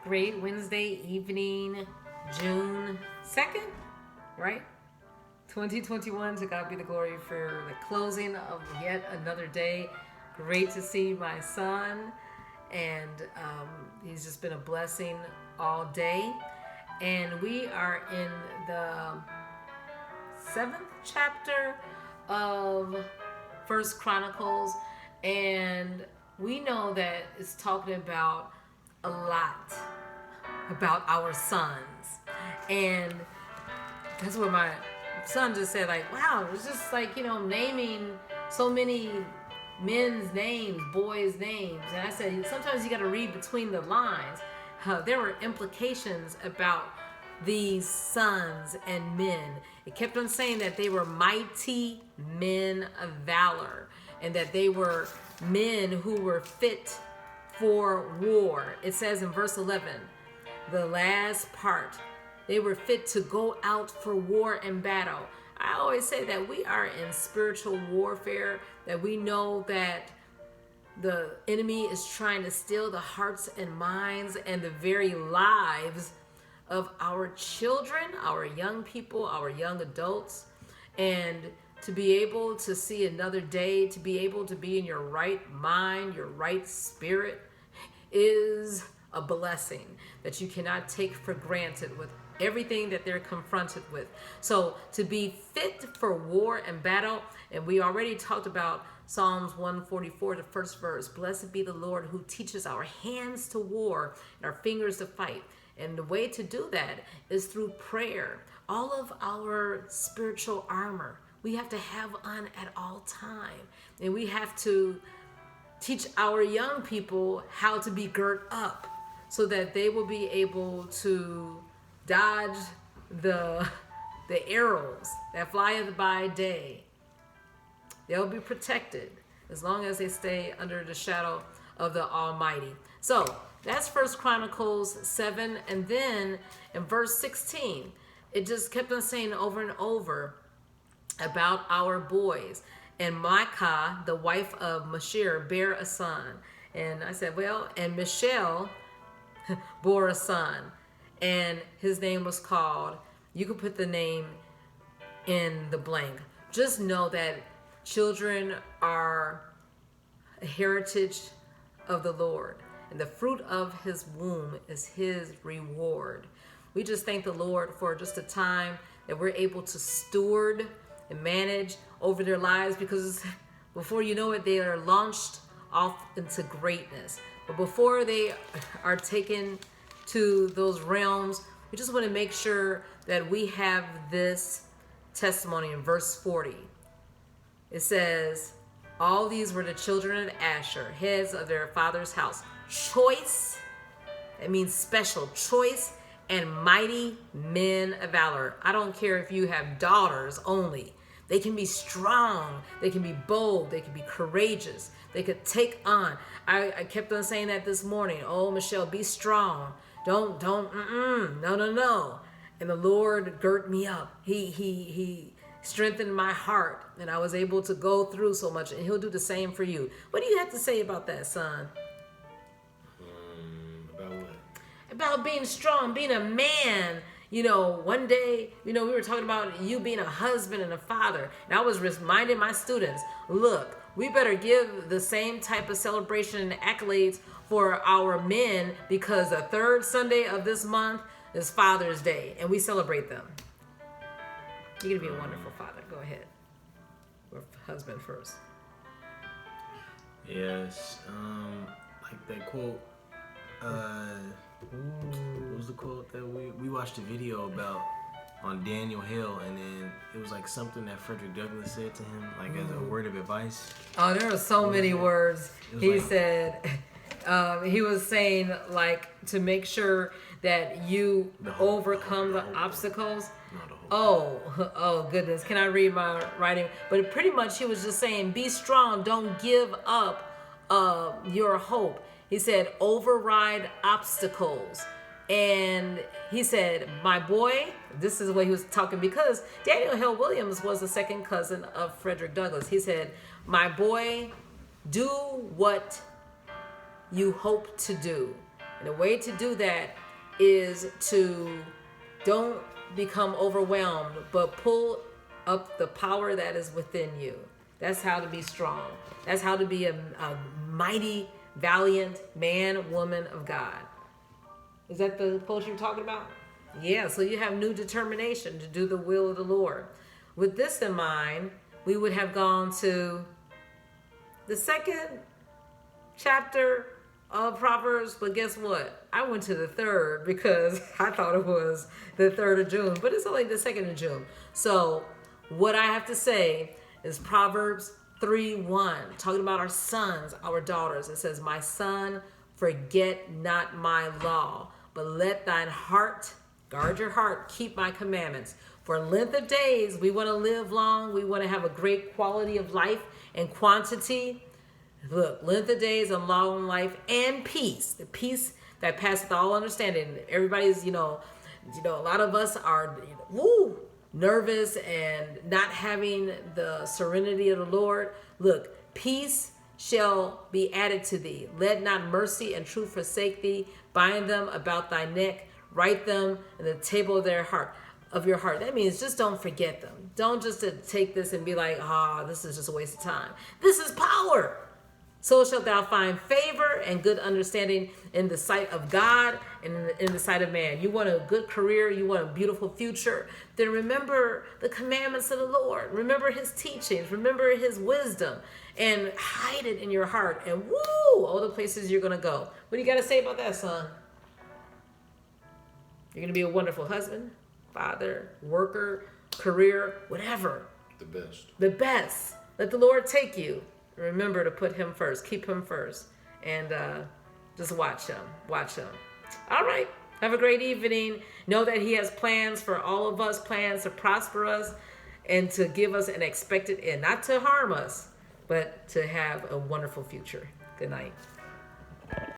Great Wednesday evening, June 2nd, right? 2021, to God be the glory for the closing of yet another day. Great to see my son, and he's just been a blessing all day. And we are in the 7th chapter of 1Chron, and we know that it's talking about a lot about our sons. And that's what my son just said, like, wow, it's just like, naming so many men's names, boys' names. And I said, sometimes you got to read between the lines. There were implications about these sons and men. It kept on saying that they were mighty men of valor, and that they were men who were fit for war. It says in verse 11, the last part, they were fit to go out for war and battle. I always say that we are in spiritual warfare, that we know that the enemy is trying to steal the hearts and minds and the very lives of our children, our young people, our young adults. And to be able to see another day, to be able to be in your right mind, your right spirit, is a blessing that you cannot take for granted with everything that they're confronted with. So to be fit for war and battle, and we already talked about Psalms 144, the first verse, blessed be the Lord who teaches our hands to war and our fingers to fight. And the way to do that is through prayer. All of our spiritual armor we have to have on at all time. And we have to teach our young people how to be girt up so that they will be able to dodge the arrows that flyeth by day. They'll be protected as long as they stay under the shadow of the Almighty. So that's 1Chron.7. And then in verse 16, it just kept on saying over and over about our boys. And Micah, the wife of Michelle, bare a son. And I said, well, and Michelle bore a son. And his name was called, you could put the name in the blank. Just know that children are a heritage of the Lord. And the fruit of his womb is his reward. We just thank the Lord for just a time that we're able to steward and manage over their lives, because before you know it, they are launched off into greatness. But before they are taken to those realms, we just want to make sure that we have this testimony in verse 40. It says, all these were the children of Asher, heads of their father's house. Choice, that means special, choice and mighty men of valor. I don't care if you have daughters only. They can be strong, they can be bold, they can be courageous, they could take on. I kept on saying that this morning. Oh, Michelle, be strong. No. And the Lord girt me up. He strengthened my heart, and I was able to go through so much, and he'll do the same for you. What do you have to say about that, son? About what? About being strong, being a man. One day, we were talking about you being a husband and a father. And I was reminding my students, look, we better give the same type of celebration and accolades for our men, because the third Sunday of this month is Father's Day, and we celebrate them. You're going to be a wonderful father. Go ahead. Or husband first. Yes. Like that quote. What was the quote that we watched a video about on Daniel Hill, and then it was like something that Frederick Douglass said to him, like as a word of advice. Oh, there were so many words. He said, he was saying, like, to make sure that you overcome the obstacles. Oh goodness. Can I read my writing? But pretty much he was just saying, be strong. Don't give up your hope. He said, override obstacles. And he said, my boy, this is what he was talking, because Daniel Hill Williams was the second cousin of Frederick Douglass. He said, my boy, do what you hope to do. And the way to do that is to don't become overwhelmed, but pull up the power that is within you. That's how to be strong. That's how to be a mighty, valiant man, woman of God. Is that the post you're talking about? Yeah, so you have new determination to do the will of the Lord. With this in mind, we would have gone to the 2nd chapter of Proverbs, but guess what? I went to the 3rd because I thought it was the 3rd of June, but it's only the 2nd of June. So what I have to say is Proverbs 3:1, talking about our sons, our daughters. It says, my son, forget not my law, but let thine heart, guard your heart, keep my commandments. For length of days, we want to live long. We want to have a great quality of life and quantity. Look, length of days and long life and peace. The peace that passeth all understanding. Everybody's, a lot of us are, nervous and not having the serenity of the Lord. Look, peace shall be added to thee. Let not mercy and truth forsake thee. Bind them about thy neck. Write them in the table of your heart. That means just don't forget them. Don't just take this and be like, this is just a waste of time. This is power. So shalt thou find favor and good understanding in the sight of God and in the sight of man. You want a good career, you want a beautiful future, then remember the commandments of the Lord. Remember his teachings, remember his wisdom, and hide it in your heart. And all the places you're going to go. What do you got to say about that, son? You're going to be a wonderful husband, father, worker, career, whatever. The best. The best. Let the Lord take you. Remember to put him first. Keep him first. And just watch him. Watch him. All right. Have a great evening. Know that he has plans for all of us, plans to prosper us and to give us an expected end. Not to harm us, but to have a wonderful future. Good night.